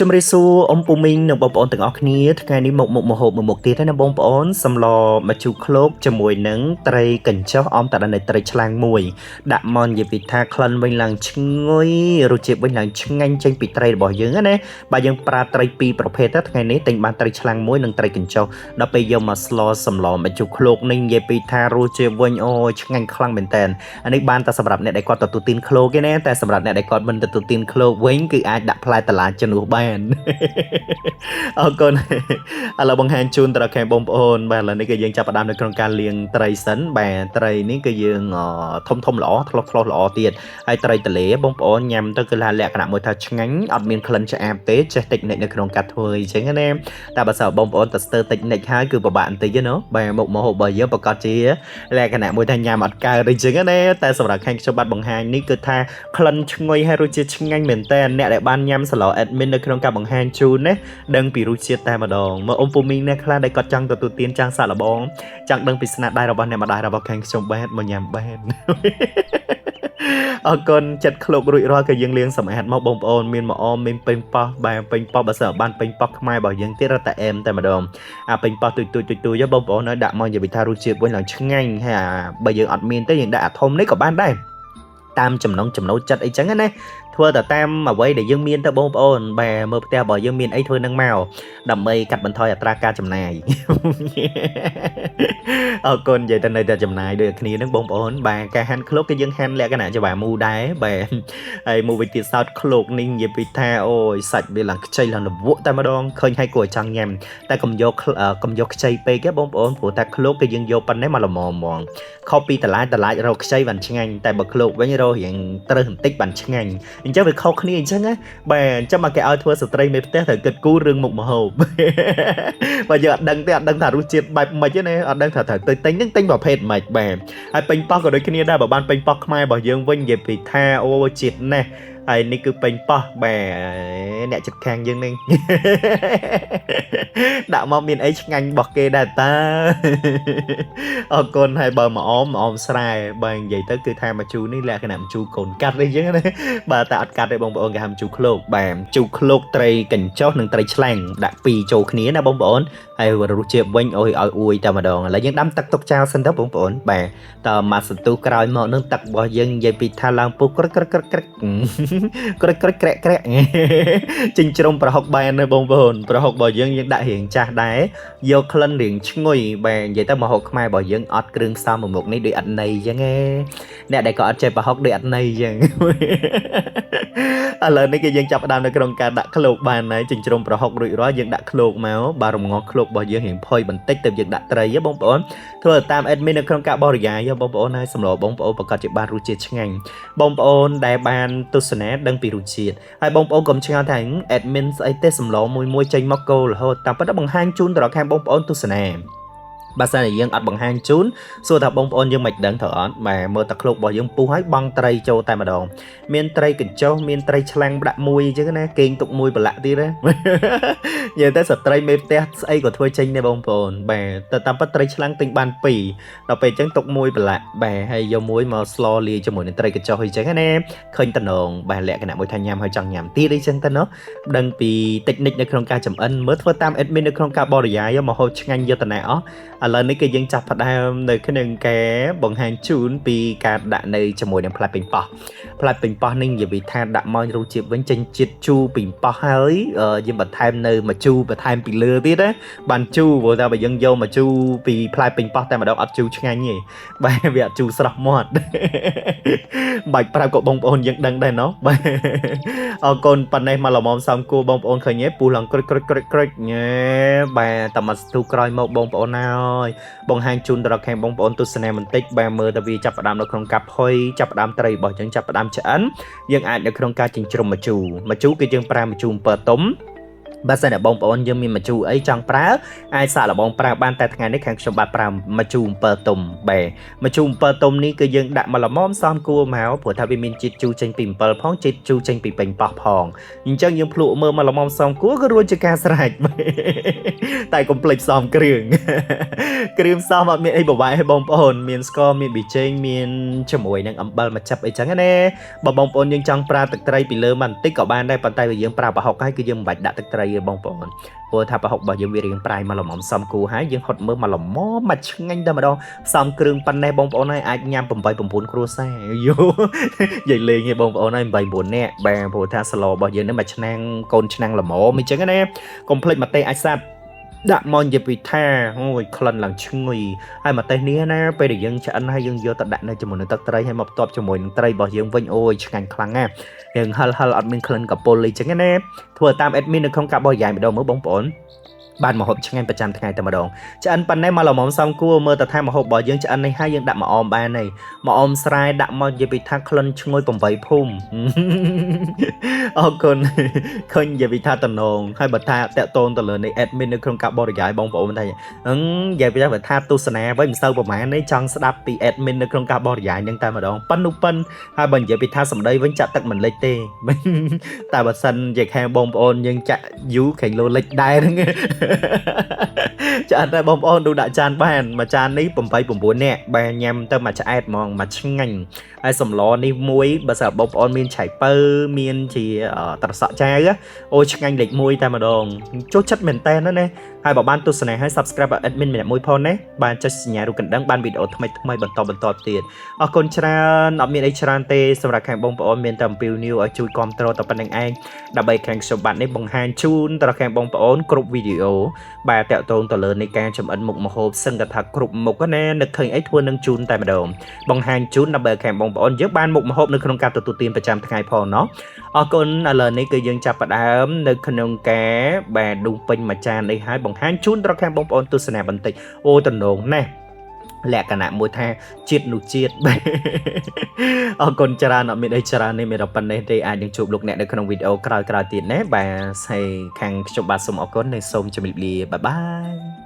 ជំរាបសួរអ៊ំពូមីងនិងបងប្អូនទាំងអស់គ្នាថ្ងៃនេះមកមុខម្ហូបមួយមុខទៀតហើយណាបងប្អូនសម្លម្ជូរឃ្លោកជាមួយនឹងត្រីកញ្ចុះអមតានៃត្រីឆ្លាំងមួយដាក់មកនិយាយពីថាក្លិនវិញឡើងឈ្ងុយរសជាតិវិញឡើងឆ្ងាញ់ចេញពីត្រីរបស់យើងណាបើយើងប្រើត្រីពីរប្រភេទទៅថ្ងៃនេះទិញបានត្រីឆ្លាំងមួយនិងត្រីកញ្ចុះដល់ពេលយកមកស្លសម្លម្ជូរឃ្លោកនេះនិយាយពីថារសជាតិវិញអូយឆ្ងាញ់ខ្លាំងមែនតើអានេះបានតែសម្រាប់អ្នកដែលគាត់ទទួលទានឃ្លោកទេណាតែសម្រាប់អ្នកដែលគាត់មិនទទួលទានឃ្លោកវិញគឺអាចដាក់ផ្លែតឡាជំនួសបានអរគុណឥឡូវបង្ហាញជូនដល់បងប្អូនបាទឥឡូវនេះគឺយើងចាប់ផ្ដើមនៅក្នុងការលាងត្រីសិនបាទត្រីនេះគឺយើងធំល្អធ្លោះល្អទៀតហើយត្រីទលេបងប្អូនញ៉ាំទៅគឺលក្ខណៈមួយថាឆ្ងាញ់អត់មានក្លិនឆ្អាបទេចេះតិចនិចនៅក្នុងការធ្វើអញ្ចឹងណាតែបើសិនបងប្អូនទៅស្ទើរតិចនិចហើយគឺពិបាកបន្តិចណាបាទមុខម្ហូបរបស់យើងប្រកាសជាលក្ខណៈមួយថាញ៉ាំអត់កើតអញ្ចឹងណាតែសម្រាប់ខាងខ្ញុំបាត់បង្ហាញនេះគឺថាក្លិនឈ្ងុយហើយរសជាតិឆ្ងាញ់មែនតើអ្នកដែលបានញ៉ាំស្លោ admin នៅក្នុងការបង្ហាញជូនណាដឹងពីរសជាតិតែម្ដងមកអ៊ំពូមីងអ្នកខ្លះដែលគាត់ចង់ទទួលទានចង់សាក់លបងចង់ដឹងពីស្នាដៃរបស់អ្នកម្ដាយរបស់ខាងខ្ញុំបាទមកញ៉ាំបាទអរគុណចិត្តឃ្លោករួចរាល់ក៏យើងលាងសម្អាតមកបងប្អូនមានមកអមមានពេញប៉ោះបាទពេញប៉ោះបើសិនបានពេញប៉ោះខ្មែររបស់យើងទៀតរត់តែអែមតែម្ដងអាពេញប៉ោះទុយបងប្អូនឲ្យដាក់មកនិយាយថារសជាតិវិញឡើងឆ្ងាញ់ហើយបើយើងអត់មានទេយើងដាក់អាធំនេះក៏បានដែរតាមចំណូលចិត្តអីចឹងណាធ្វើទៅតាមអ្វីដែលយើងមានទៅបងប្អូនបាទមើលផ្ទះរបស់យើងមានអីធ្វើនឹងមកដើម្បីកាត់បន្ថយអត្រាការចំណាយអរគុណនិយាយទៅនៅតែចំណាយដូចគ្នានឹងបងប្អូនបាទការហាន់ឃ្លោកគឺយើងហាន់លក្ខណៈច្បាស់មូដែរបាទហើយមួយវិញទៀតសោតឃ្លោកនេះនិយាយពីថាអូយសាច់វាឡើងខ្ចីឡើងលវក់តែម្ដងឃើញហើយគួរឲ្យចង់ញ៉ាំតែកុំយកខ្ចីពេកទេបងប្អូនព្រោះតែឃ្លោកគឺយើងយកប៉ុណ្ណេះមកល្មមហ្មងខុសពីតឡាច់រកខ្ចីបានឆ្ងាញ់តែបើឃ្លោកវិញរករៀងត្រូវបន្តិចបានឆ្ងាញ់អញ្ចឹងវាខុសគ្នាអញ្ចឹងណាបាទអញ្ចឹងមកគេឲ្យធ្វើស្ត្រីមេផ្ទះត្រូវគិតគូររឿងមុខម្ហូបបើយើងអត់ដឹងទេអត់ដឹងថារសជាតិបែបម៉េចទេណាអត់ដឹងថាត្រូវទៅទិញប្រភេទម៉េចបាទហើយពេញប៉ោះក៏ដូចគ្នាដែរបើបានពេញប៉ោះខ្មែររបស់យើងវិញនិយាយពីថាអូជាតិណាស់ហើយនេះគឺពេញប៉ោះបាទអ្នកចិត្តខាងយើងនឹងដាក់មកមានអីឆ្ងាញ់របស់គេដែរតើអរគុណហើយបើមកអមស្រែបើនិយាយទៅគឺថាម្ជូរនេះលក្ខណៈម្ជូរកូនកាត់អីចឹងណាបាទតែអត់កាត់ទេបងប្អូនគេហៅម្ជូរឃ្លោកបាទម្ជូរឃ្លោកត្រីកញ្ចុះនិងត្រីឆ្លាំងដាក់ពីរចូលគ្នាណាបងប្អូនហើយរសជាតិវិញឲ្យអួយតែម្ដងឥឡូវយើងដាំទឹកទុកចោលសិនទៅបងប្អូនបាទតើមកសន្ទុះក្រោយមកនឹងទឹករបស់យើងនិយាយពីថាឡើងពុះក្រឹកក្រែកចិញ្ច្រំប្រហុកបានណាបងប្អូនប្រហុករបស់យើងដាក់រៀងចាស់ដែរយកក្លិនរៀងឈ្ងុយបាទនិយាយទៅម្ហូបខ្មែររបស់យើងអត់គ្រឿងផ្សំមួយមុខនេះដូចអត់ន័យអញ្ចឹងអ្នកដែលក៏អត់ចេះប្រហុកដូចអត់ន័យអញ្ចឹងឥឡូវនេះគឺយើងចាប់ផ្ដើមនៅក្នុងការដាក់ឃ្លោកបានហើយចិញ្ច្រំប្រហុករួចរាល់យើងដាក់ឃ្លោកមកបាទរំងាស់ឃ្លោករបស់យើងរៀងផុយបន្តិចទៅយើងដាក់ត្រីហ៎បងប្អូនធ្វើតាម admin នៅក្នុងការបរិយាយបងប្អូនហើយសម្លបងប្អូនប្រកាសជាបានរសជាតិឆ្ងាញ់បងប្អូនដែលបានទស្សនាដឹងពីរសជាតិហើយបងប្អូនកុំឆ្ងល់ថា admin ស្អីទេសម្លមួយចេញមកគោរហូតតាមពិតបង្ហាញជូនដល់ខាងបងប្អូនទស្សនាបើសិនជាយើងអត់បង្ហាញជូនសួរថាបងប្អូនយើងមិនដឹងត្រូវអត់បាទមើលតែឃ្លោករបស់យើងពុះហើយបង់ត្រីចូលតែម្ដងមានត្រីកញ្ចុះមានត្រីឆ្លាំងដាក់មួយអញ្ចឹងណាគេងទុកមួយប្រឡាក់ទៀតណានិយាយទៅស្ត្រីមេផ្ទះស្អីក៏ធ្វើចេញដែរបងប្អូនបាទតែតាមពិតត្រីឆ្លាំងទិញបាន2ដល់ពេលអញ្ចឹងទុកមួយប្រឡាក់បាទហើយយកមួយមកស្លលាយជាមួយនឹងត្រីកញ្ចុះអញ្ចឹងណាឃើញតំណងបាទលក្ខណៈមួយថាញ៉ាំហើយចង់ញ៉ាំទៀតអីចឹងទៅណោះដឹងពីតិចនិចនៅក្នុងការចម្អិនមើលធ្វើតាម admin នៅក្នុងការបរិយាយមកហូបឆ្ងាញ់យកតំណែអស់ឥឡូវនេះគឺយើងចាប់ផ្ដើមនៅក្នុងការបង្ហាញជូនពីការដាក់នៅជាមួយនឹងផ្លែពេញប៉ោះនេះនិយាយពីថាដាក់មករសជាតិវិញចេញជាតិជូរពីប៉ោះហើយយើងបន្ថែមនៅម្ជូរបន្ថែមពីលើទៀតណាបានជូរព្រោះតែបើយើងយកម្ជូរពីផ្លែពេញប៉ោះតែម្ដងអត់ជូរឆ្ងាញ់ទេបាទវាអត់ជូរស្រស់មាត់បាច់ប្រាប់ក៏បងប្អូនយើងដឹងដែរណោះបាទអរគុណប៉ុណ្ណេះមកល្មមសំគួរបងប្អូនឃើញទេពូឡើងក្រិចញ៉េបាទតែមកស្ទុះក្រោយមកបងប្អូនហើយបង្ហាញជូនដល់ខាងបងប្អូនទស្សនាបន្តិចបាទមើលតែវាចាប់ផ្ដើមនៅក្នុងការផុយចាប់ផ្ដើមត្រីរបស់យើងចាប់ផ្ដើមឆ្អិនយើងអាចនៅក្នុងការចិញ្ច្រំម្ជូរគឺយើងប្រើម្ជូរអំពិលទុំ បើសិនតែបងប្អូនយើងមានម្ជូរអីចង់ប្រើអាចសាកល្បងប្រើបានតែថ្ងៃនេះខាងខ្ញុំបាទប្រើម្ជូរអំពិលទុំបែម្ជូរអំពិលទុំនេះគឺយើងដាក់មកល្មមសមគួរមកព្រោះថាវាមានជាតិជូរចេញពីអំពិលផងជាតិជូរចេញពីពេញប៉ោះផងអញ្ចឹងយើងភ្លក់មើលមកល្មមសមគួរក៏រួចជាការស្រេចតែកុំភ្លេចសមគ្រឿងគ្រឿងផ្សំអត់មានអីបបាយឲ្យបងប្អូនមានស្ករមានប៊ីចេងមានជាមួយនឹងអំបិលមកចាប់អីចឹងណាបើបងប្អូនយើងចង់ប្រើទឹកត្រីពីលើបន្តិចក៏បានដែរប៉ុន្តែបើយើងប្រើប្រហុកហើយគឺយើងមិនបាច់ដាក់ទឹកត្រីទេបងប្អូនព្រោះថាប្រហុករបស់យើងវារៀងប្រៃមកល្មមសមគូហើយយើងហត់មើលមកល្មមមកឆ្ងាញ់តែម្ដងផ្សំគ្រឿងប៉ុណ្ណេះបងប្អូនហើយអាចញ៉ាំ8 9គ្រួសារយូនិយាយលេងទេបងប្អូនហើយ8 9នាក់បាទព្រោះថាស្លរបស់យើងនេះមួយឆ្នាំងកូនឆ្នាំងល្មមអញ្ចឹងណាកុំភ្លេចម្ទេសអាចសាត់ដាក់មកនិយាយពីថាអូយក្លិនឡើងឈ្ងុយហើយម្ទេសនេះណាពេលដែលយើងឆ្អិនហើយយើងយកទៅដាក់នៅជាមួយនឹងទឹកត្រីហើយមកបន្ទាប់ជាមួយនឹងត្រីរបស់យើងវិញអូយឆ្ងាញ់ខ្លាំងណាស់យើងហិលអត់មានក្លិនកពុលអីចឹងណាធ្វើតាម admin នៅក្នុងការបរិយាយម្ដងមើលបងប្អូនបានមកហូបឆ្ងាញ់ប្រចាំថ្ងៃតែម្ដងឆ្អិនប៉ុណ្ណេះមកល្មមសំគួរមើលទៅថាមកហូបរបស់យើងឆ្អិននេះហើយយើងដាក់មកអមបានហើយមកអមស្រែដាក់មកនិយាយពីថាក្លិនឈ្ងុយ8ភូមិអរគុណឃើញនិយាយពីថាតំណងហើយបើថាតាក់តូនទៅលើនៃ admin នៅក្នុងការបរិយាយបងប្អូនថានិយាយពីថាទស្សនាវិញមិនសូវប្រហែលទេចង់ស្ដាប់ពី admin នៅក្នុងការបរិយាយនឹងតែម្ដងប៉ិននោះប៉ិនហើយបើនិយាយពីថាសម្ដីវិញចាក់ទឹកមិនលិចទេតែបើសិននិយាយខាងបងប្អូនយើងចាក់យូរខាងលោលិចដែរហ្នឹងចាតែបងប្អូនดูដាក់ចានបានមួយចាននេះ8 9នាក់បានញ៉ាំទៅមួយឆ្អែតហ្មងមួយឆ្ងាញ់ហើយសម្លនេះមួយបើសិនបងប្អូនមានឆៃពៅមានជាត្រសក់ចាវអូឆ្ងាញ់លេខ1តែម្ដងចូលចិត្តមែនតើណាហើយបើបានទស្សនាហើយ subscribe ឲ្យ admin ម្នាក់មួយផងណាបានចុចសញ្ញារូបកណ្ដឹងបានវីដេអូថ្មីបន្តទៀតអរគុណច្រើនអត់មានអីច្រើនទេសម្រាប់ខាងបងប្អូនមានតែអំពាវនាវឲ្យជួយគាំទ្រទៅប៉ុណ្្នឹងឯងដើម្បីខាងខ្ញុំបាទនេះបង្ហាញជូនដល់ខាងបងប្អូនគ្រប់វីដេអូបាទតាក់ទងទៅលើនៃការចំអិនមុខម្ហូបសឹងតែថាគ្រប់មុខណានឹកឃើញអីធ្វើនឹងជូនតែម្ដងបង្ហាញជូនដើម្បីខាងបងប្អូនយើងបានមុខម្ហូបនៅក្នុងការទទួលទានប្រចាំថ្ងៃផងណោះអរគុណឥឡូវនេះគឺយើងចាប់ផ្ដើមនៅក្នុងការបាទឌូពេញមួយចាននេះហើយបង្ហាញជូនដល់ខាងបងប្អូនទស្សនាបន្តិចអូតំណងណាស់លក្ខណៈមួយថាជាតិនោះជាតិអរគុណច្រើនអត់មានអីច្រើននេះមានតែប៉ុណ្ណេះទេអាចនឹងជួបលោកអ្នកនៅក្នុងវីដេអូក្រោយៗទៀតណាបាទហើយខាងខ្ញុំបាទសូមអរគុណនិងសូមជម្រាបលាបាយបាយ